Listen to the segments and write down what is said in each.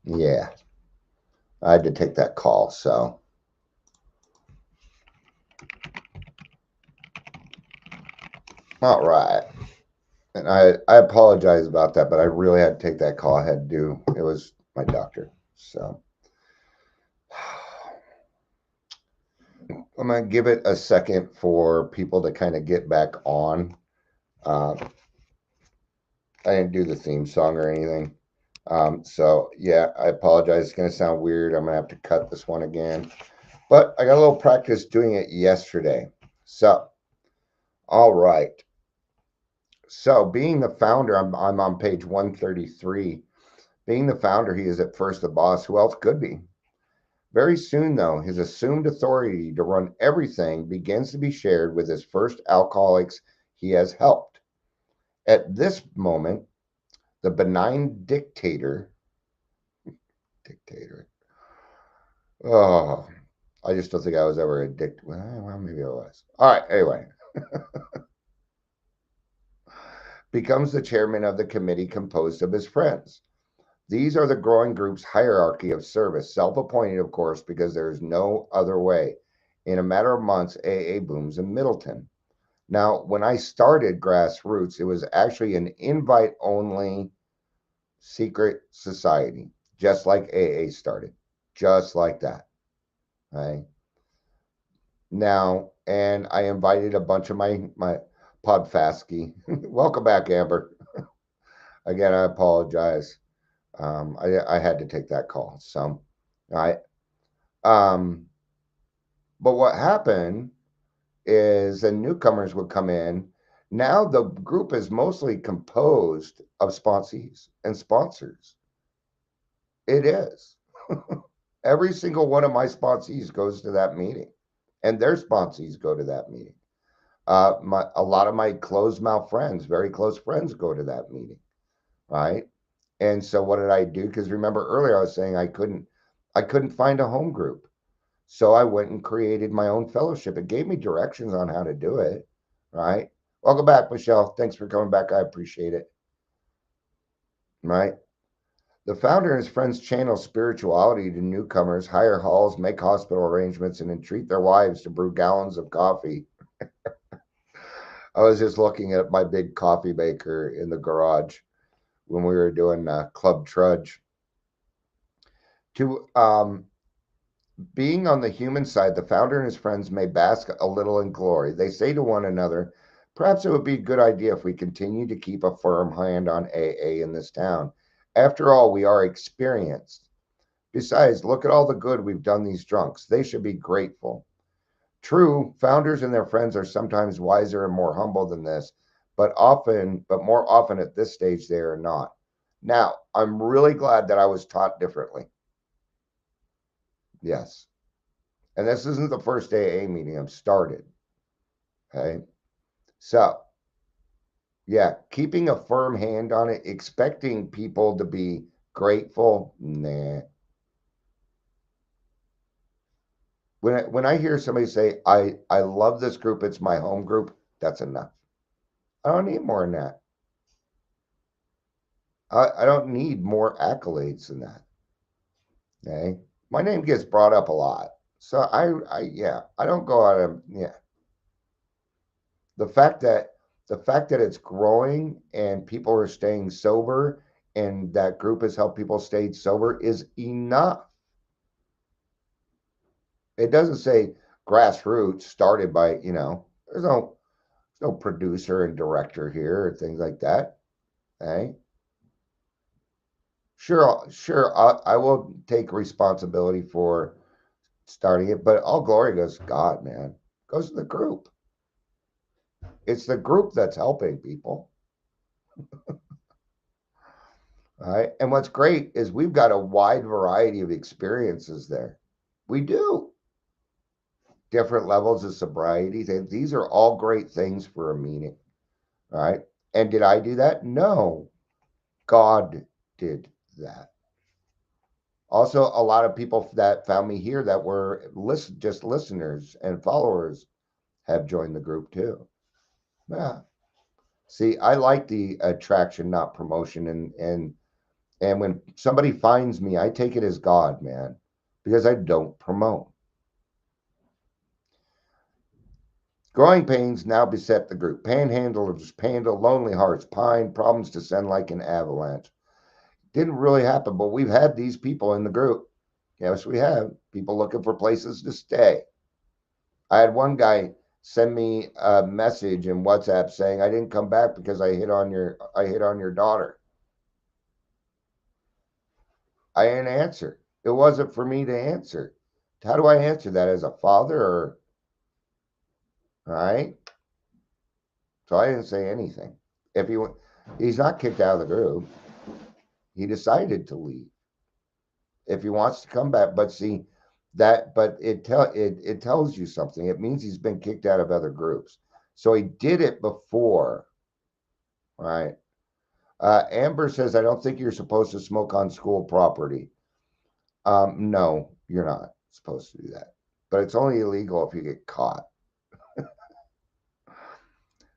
Yeah, I had to take that call. So, all right. And I apologize about that, but I really had to take that call. I had to do it was my doctor. So I'm gonna give it a second for people to kind of get back on. Uh, I didn't do the theme song or anything. So yeah, I apologize. It's gonna sound weird. I'm gonna have to cut this one again. But I got a little practice doing it yesterday. So, all right. So being the founder, I'm on page 133. Being the founder, he is at first the boss. Who else could be? Very soon, though, his assumed authority to run everything begins to be shared with his first alcoholics he has helped. At this moment, the benign dictator, oh, I just don't think I was ever addicted. Well, maybe I was. All right, anyway, becomes the chairman of the committee composed of his friends. These are the growing group's hierarchy of service, self appointed, of course, because there is no other way. In a matter of months, AA booms in Middleton. Now, when I started Grassroots, it was actually an invite only secret society, just like AA started, just like that. Right now, and I invited a bunch of my Podfasky. Welcome back, Amber. Again, I apologize. I had to take that call. So, I um, but what happened is the newcomers would come in. Now the group is mostly composed of sponsees and sponsors. It is. Every single one of my sponsees goes to that meeting, and their sponsees go to that meeting. A lot of my closed mouth friends, very close friends, go to that meeting, right? And so what did I do? Because remember earlier I was saying I couldn't find a home group. So I went and created my own fellowship. It gave me directions on how to do it, right? Welcome back, Michelle. Thanks for coming back. I appreciate it, right? The founder and his friends channel spirituality to newcomers, hire halls, make hospital arrangements, and entreat their wives to brew gallons of coffee. I was just looking at my big coffee maker in the garage when we were doing Club Trudge. To Being on the human side, the founder and his friends may bask a little in glory. They say to one another, perhaps it would be a good idea if we continue to keep a firm hand on AA in this town. After all, we are experienced. Besides, look at all the good we've done these drunks. They should be grateful. True, founders and their friends are sometimes wiser and more humble than this, but more often at this stage they are not. Now, I'm really glad that I was taught differently. Yes. And this isn't the first AA meeting I've started. Okay. So, yeah, keeping a firm hand on it, expecting people to be grateful, nah. When I hear somebody say, I love this group, it's my home group, that's enough. I don't need more than that. I don't need more accolades than that. Okay. My name gets brought up a lot. So yeah, I don't go out and, yeah. The fact that it's growing and people are staying sober and that group has helped people stay sober is enough. It doesn't say grassroots started by, there's no producer and director here or things like that. Okay. Sure, I will take responsibility for starting it, but all glory goes to God, man. Goes to the group. It's the group that's helping people. All right. And what's great is we've got a wide variety of experiences there. We do. Different levels of sobriety. These are all great things for a meeting. All right. And did I do that? No. God did that. Also, a lot of people that found me here that were just listeners and followers have joined the group too. Yeah. See, I like the attraction, not promotion, and And when somebody finds me, I take it as God, man, because I don't promote. Growing pains now beset the group. Panhandlers, panda, lonely hearts, pine, problems descend like an avalanche. Didn't really happen, but we've had these people in the group. Yes, we have. People looking for places to stay. I had one guy send me a message in WhatsApp saying I didn't come back because I hit on your daughter. I didn't answer. It wasn't for me to answer. How do I answer that as a father? Or all right? So I didn't say anything. If he's not kicked out of the group, he decided to leave. If he wants to come back, but see that, but it tells you something. It means he's been kicked out of other groups. So he did it before, right? Amber says, I don't think you're supposed to smoke on school property. No, you're not supposed to do that. But it's only illegal if you get caught.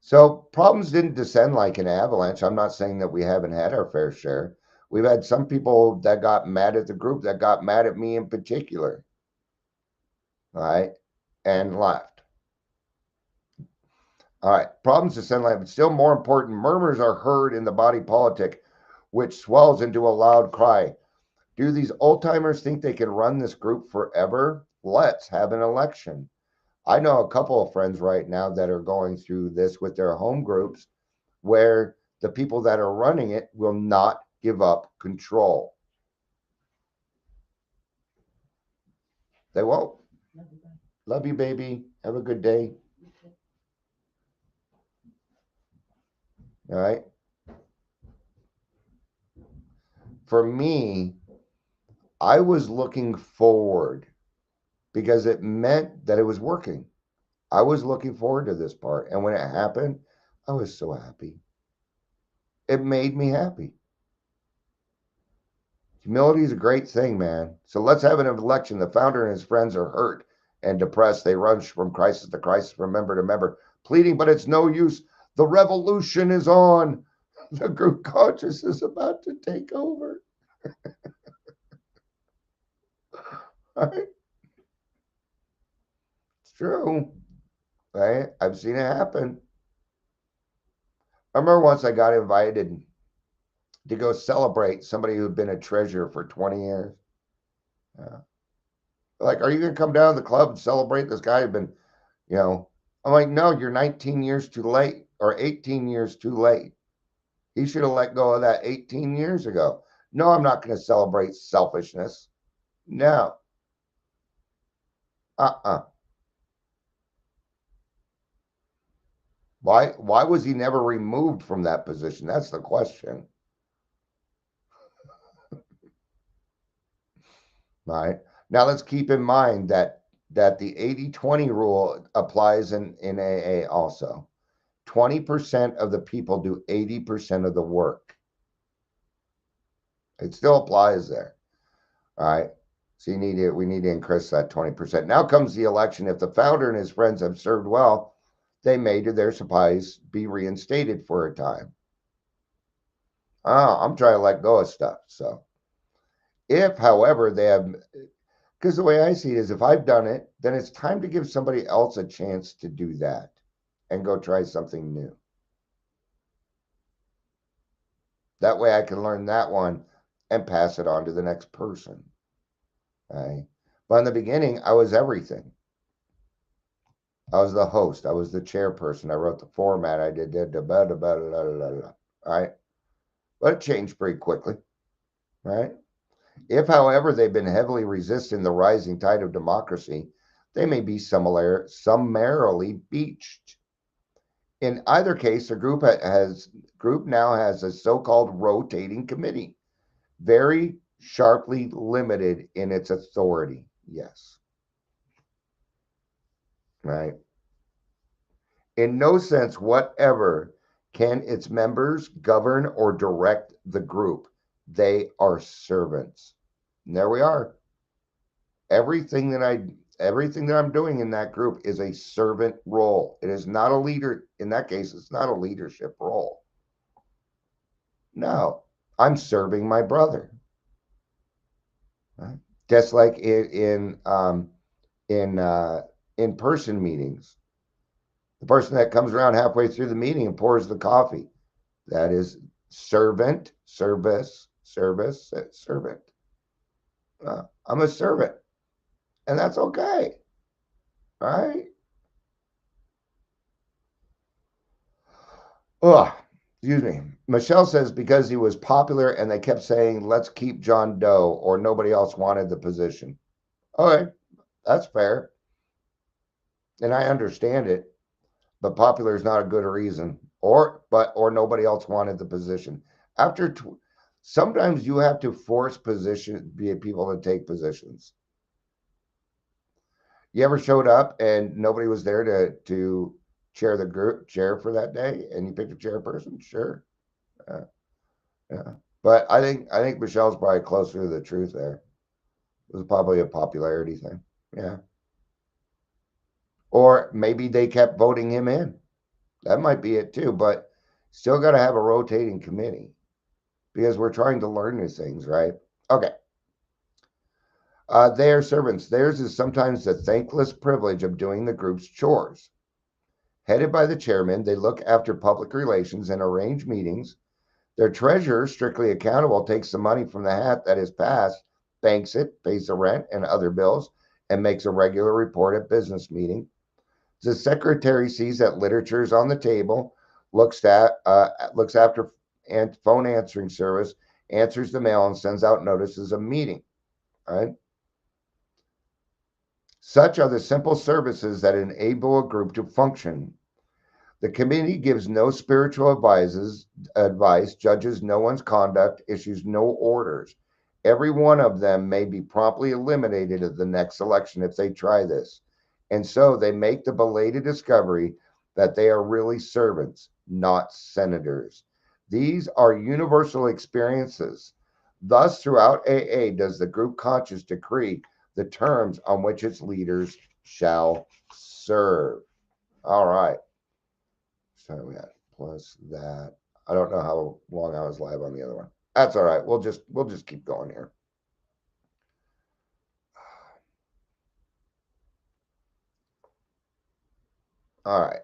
So problems didn't descend like an avalanche. I'm not saying that we haven't had our fair share. We've had some people that got mad at the group, that got mad at me in particular, right? And left. All right, problems descend like, but still more important, murmurs are heard in the body politic, which swells into a loud cry. Do these old timers think they can run this group forever? Let's have an election. I know a couple of friends right now that are going through this with their home groups where the people that are running it will not give up control. They won't. Love you, baby. Have a good day. All right. For me, I was looking forward because it meant that it was working. I was looking forward to this part. And when it happened, I was so happy. It made me happy. Humility is a great thing, man. So let's have an election. The founder and his friends are hurt and depressed. They run from crisis to crisis, from member to member, pleading, but it's no use. The revolution is on. The group conscious is about to take over. Right? It's true. Right? I've seen it happen. I remember once I got invited to go celebrate somebody who'd been a treasurer for 20 years. Yeah. Like, are you going to come down to the club and celebrate this guy who'd been, I'm like, no, you're 19 years too late or 18 years too late. He should have let go of that 18 years ago. No, I'm not going to celebrate selfishness. No. Why was he never removed from that position? That's the question. All right. Now let's keep in mind that the 80-20 rule applies in AA also. 20% of the people do 80% of the work. It still applies there. All right. So we need to increase that 20%. Now comes the election. If the founder and his friends have served well, they may, to their surprise, be reinstated for a time. I'm trying to let go of stuff. So if, however, they have, because the way I see it is if I've done it, then it's time to give somebody else a chance to do that and go try something new. That way I can learn that one and pass it on to the next person. Right? But in the beginning, I was everything. I was the host. I was the chairperson. I wrote the format. I did all right. But it changed pretty quickly. Right. If, however, they've been heavily resisting the rising tide of democracy, they may be summarily beached. In either case, the group now has a so-called rotating committee, very sharply limited in its authority. Yes. Right. In no sense whatever can its members govern or direct the group. They are servants. And there we are. Everything that I'm doing in that group is a servant role. It is not a leader. In that case, it's not a leadership role. No. I'm serving my brother. Right? Just like in-person meetings, the person that comes around halfway through the meeting and pours the coffee, that is servant, servant. I'm a servant, and that's okay, right? Ugh, excuse me. Michelle says because he was popular and they kept saying, let's keep John Doe, or nobody else wanted the position. Okay, that's fair. And I understand it, but popular is not a good reason. Or nobody else wanted the position. Sometimes you have to force people to take positions. You ever showed up and nobody was there to chair the group chair for that day, and you picked a chairperson? Sure. Uh, yeah. But I think Michelle's probably closer to the truth there. It was probably a popularity thing. Yeah. Or maybe they kept voting him in. That might be it too, but still got to have a rotating committee because we're trying to learn new things, right? Okay. They are servants. Theirs is sometimes the thankless privilege of doing the group's chores. Headed by the chairman, they look after public relations and arrange meetings. Their treasurer, strictly accountable, takes the money from the hat that is passed, banks it, pays the rent and other bills, and makes a regular report at business meeting. The secretary sees that literature is on the table, looks after and phone answering service, answers the mail, and sends out notices of meeting. Right? Such are the simple services that enable a group to function. The committee gives no spiritual advice, judges no one's conduct, issues no orders. Every one of them may be promptly eliminated at the next election if they try this. And so they make the belated discovery that they are really servants, not senators. These are universal experiences. Thus, throughout AA, does the group conscious decree the terms on which its leaders shall serve. All right. So we got plus that. I don't know how long I was live on the other one. That's all right. We'll just keep going here. All right.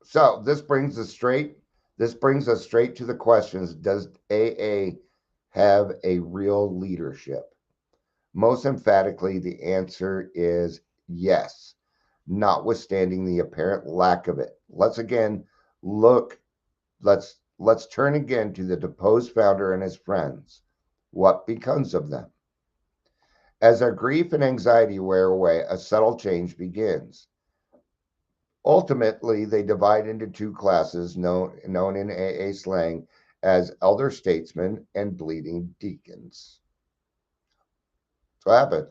So this brings us straight to the questions. Does AA have a real leadership? Most emphatically, the answer is yes, notwithstanding the apparent lack of it. Look, let's turn again to the deposed founder and his friends. What becomes of them? As our grief and anxiety wear away, a subtle change begins. Ultimately, they divide into two classes known in AA slang as elder statesmen and bleeding deacons. So what happened.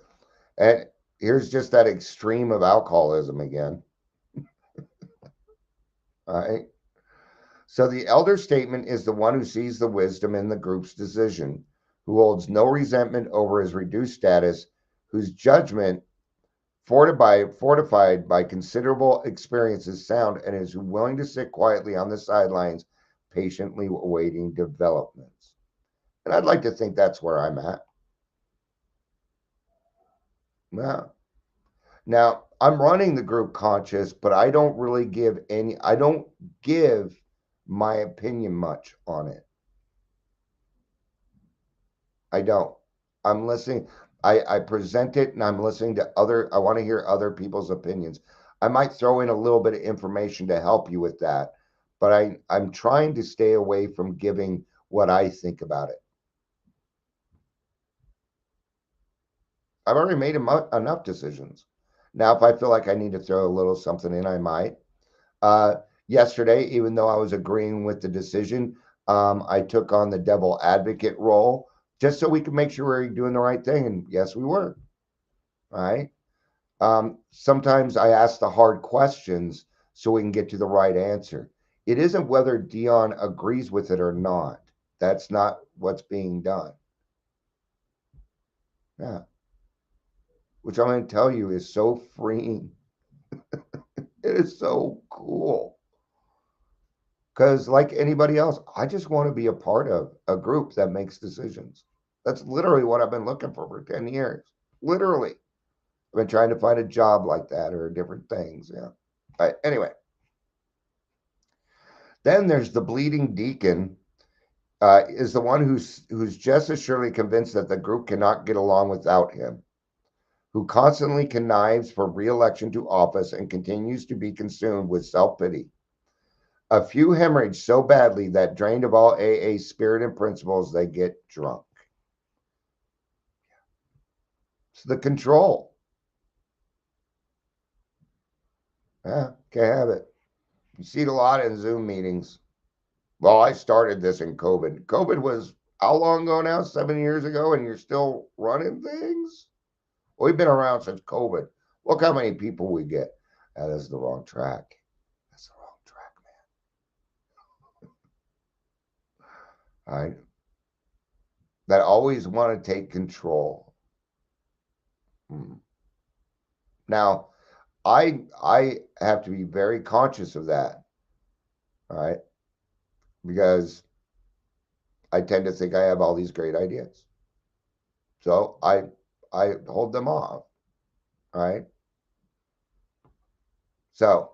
And here's just that extreme of alcoholism again. All right. So the elder statement is the one who sees the wisdom in the group's decision, who holds no resentment over his reduced status, whose judgment fortified by considerable experience is sound, and is willing to sit quietly on the sidelines, patiently awaiting developments. And I'd like to think that's where I'm at. Yeah. Now, I'm running the group conscious, but I don't give my opinion much on it. I don't. I'm listening. I present it and I'm listening to I want to hear other people's opinions. I might throw in a little bit of information to help you with that, but I'm trying to stay away from giving what I think about it. I've already made enough decisions. Now, if I feel like I need to throw a little something in, I might. Yesterday, even though I was agreeing with the decision, I took on the devil advocate role just so we could make sure we're doing the right thing. And yes, we were. Right. Sometimes I ask the hard questions so we can get to the right answer. It isn't whether Dion agrees with it or not. That's not what's being done. Yeah. Which I'm going to tell you is so freeing. It is so cool. Because, like anybody else, I just want to be a part of a group that makes decisions. That's literally what I've been looking for 10 years. Literally. I've been trying to find a job like that or different things. Yeah. Anyway, then there's the bleeding deacon, is the one who's just as surely convinced that the group cannot get along without him, who constantly connives for re-election to office and continues to be consumed with self-pity. A few hemorrhage so badly that drained of all AA spirit and principles, they get drunk. It's the control. Yeah, can't have it. You see it a lot in Zoom meetings. Well, I started this in COVID. COVID was how long ago now? 7 years ago, and you're still running things? We've been around since COVID. Look how many people we get. That is the wrong track. That's the wrong track, man. All right. That always want to take control. Now, I have to be very conscious of that. All right. Because I tend to think I have all these great ideas. So I hold them off. All right. So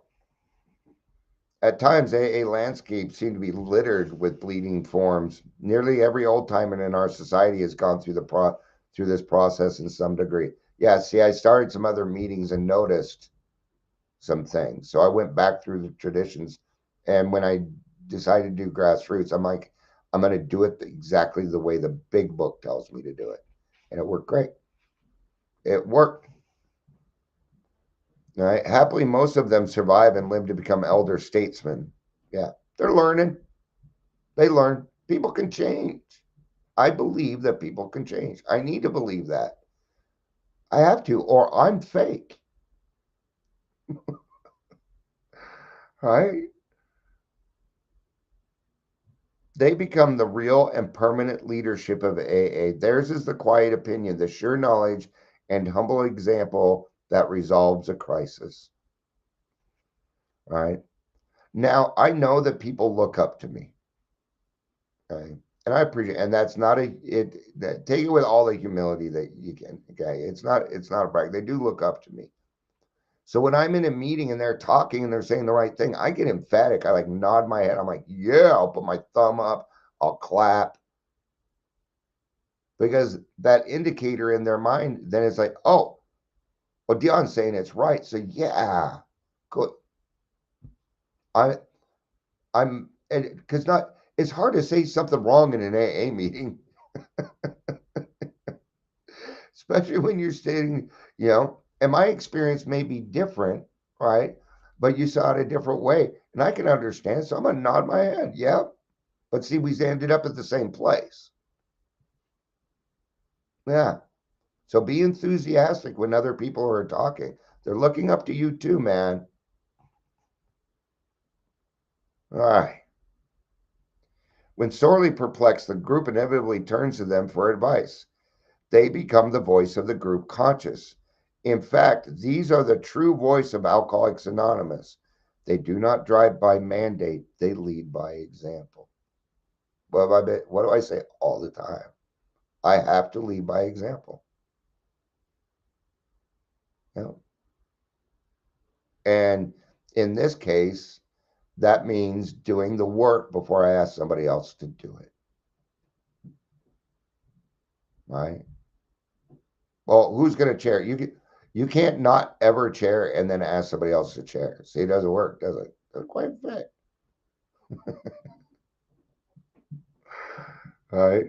at times, AA landscapes seem to be littered with bleeding forms. Nearly every old timer in our society has gone through through this process in some degree. Yeah, see, I started some other meetings and noticed some things. So I went back through the traditions, and when I decided to do grassroots, I'm like, I'm going to do it exactly the way the big book tells me to do it, and it worked great. It worked. All right. Happily, most of them survive and live to become elder statesmen. Yeah, they're learning. They learn. People can change. I believe that people can change. I need to believe that. I have to, or I'm fake. Right? They become the real and permanent leadership of AA. Theirs is the quiet opinion, the sure knowledge, and humble example that resolves a crisis. Right? Now, I know that people look up to me. Okay? And I appreciate, and that's not take it with all the humility that you can. Okay. It's not a brag. They do look up to me. So when I'm in a meeting and they're talking and they're saying the right thing, I get emphatic. I like nod my head. I'm like, yeah, I'll put my thumb up. I'll clap. Because that indicator in their mind, then it's like, oh, well, Dion's saying it's right. So yeah, good. I'm, because not, it's hard to say something wrong in an AA meeting, especially when you're stating, and my experience may be different, right? But you saw it a different way. And I can understand. So I'm going to nod my head. Yeah. But see, we ended up at the same place. Yeah. So be enthusiastic when other people are talking. They're looking up to you too, man. All right. When sorely perplexed, the group inevitably turns to them for advice. They become the voice of the group conscious. In fact, these are the true voice of Alcoholics Anonymous. They do not drive by mandate, they lead by example. What do I say all the time? I have to lead by example. And in this case, that means doing the work before I ask somebody else to do it. Right? Well, who's going to chair? You can't not ever chair and then ask somebody else to chair. See, it doesn't work, does it? Doesn't quite fit. All right.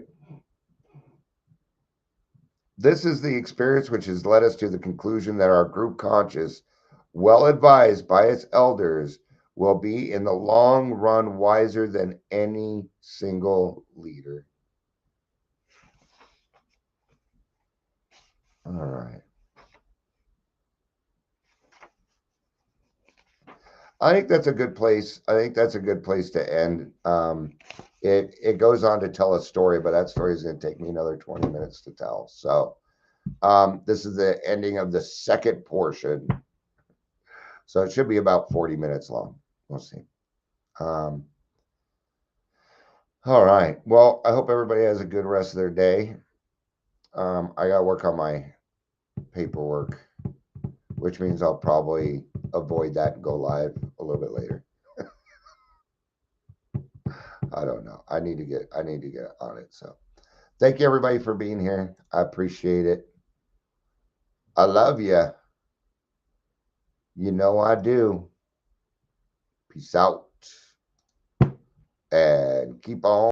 This is the experience which has led us to the conclusion that our group conscious, well advised by its elders, will be in the long run wiser than any single leader. All right. I think that's a good place. I think that's a good place to end. It goes on to tell a story, but that story is going to take me another 20 minutes to tell. So this is the ending of the second portion. So it should be about 40 minutes long. We'll see. All right. Well, I hope everybody has a good rest of their day. I got to work on my paperwork, which means I'll probably avoid that and go live a little bit later. I don't know. I need to get on it. So thank you everybody for being here. I appreciate it. I love you. You know I do. Peace out and keep on